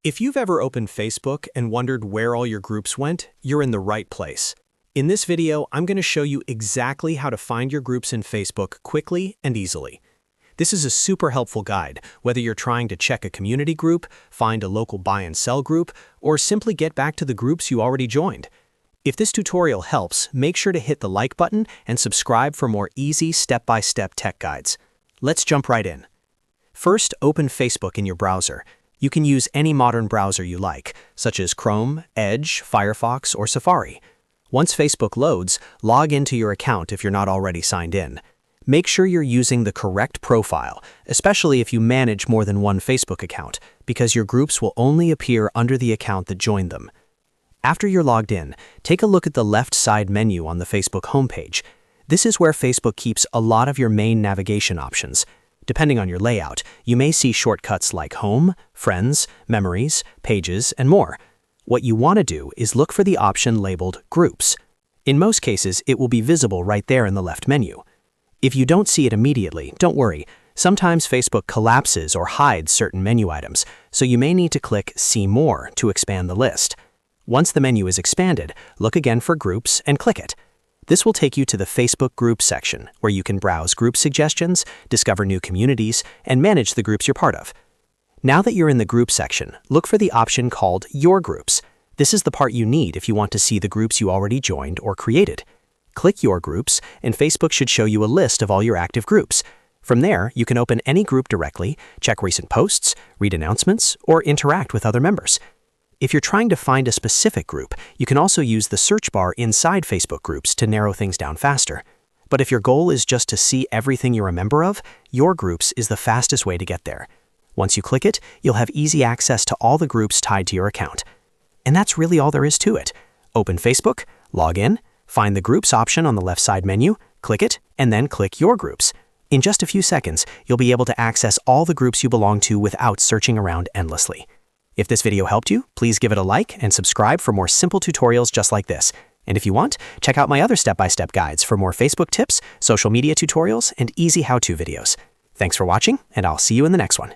If you've ever opened Facebook and wondered where all your groups went, you're in the right place. In this video, I'm going to show you exactly how to find your groups in Facebook quickly and easily. This is a super helpful guide, whether you're trying to check a community group, find a local buy and sell group, or simply get back to the groups you already joined. If this tutorial helps, make sure to hit the like button and subscribe for more easy step-by-step tech guides. Let's jump right in. First, open Facebook in your browser. You can use any modern browser you like, such as Chrome, Edge, Firefox, or Safari. Once Facebook loads, log into your account if you're not already signed in. Make sure you're using the correct profile, especially if you manage more than one Facebook account, because your groups will only appear under the account that joined them. After you're logged in, take a look at the left side menu on the Facebook homepage. This is where Facebook keeps a lot of your main navigation options. Depending on your layout, you may see shortcuts like Home, Friends, Memories, Pages, and more. What you want to do is look for the option labeled Groups. In most cases, it will be visible right there in the left menu. If you don't see it immediately, don't worry. Sometimes Facebook collapses or hides certain menu items, so you may need to click See More to expand the list. Once the menu is expanded, look again for Groups and click it. This will take you to the Facebook Groups section, where you can browse group suggestions, discover new communities, and manage the groups you're part of. Now that you're in the Group section, look for the option called Your Groups. This is the part you need if you want to see the groups you already joined or created. Click Your Groups, and Facebook should show you a list of all your active groups. From there, you can open any group directly, check recent posts, read announcements, or interact with other members. If you're trying to find a specific group, you can also use the search bar inside Facebook groups to narrow things down faster. But if your goal is just to see everything you're a member of, Your Groups is the fastest way to get there. Once you click it, you'll have easy access to all the groups tied to your account. And that's really all there is to it. Open Facebook, log in, find the Groups option on the left side menu, click it, and then click Your Groups. In just a few seconds, you'll be able to access all the groups you belong to without searching around endlessly. If this video helped you, please give it a like and subscribe for more simple tutorials just like this. And if you want, check out my other step-by-step guides for more Facebook tips, social media tutorials, and easy how-to videos. Thanks for watching, and I'll see you in the next one.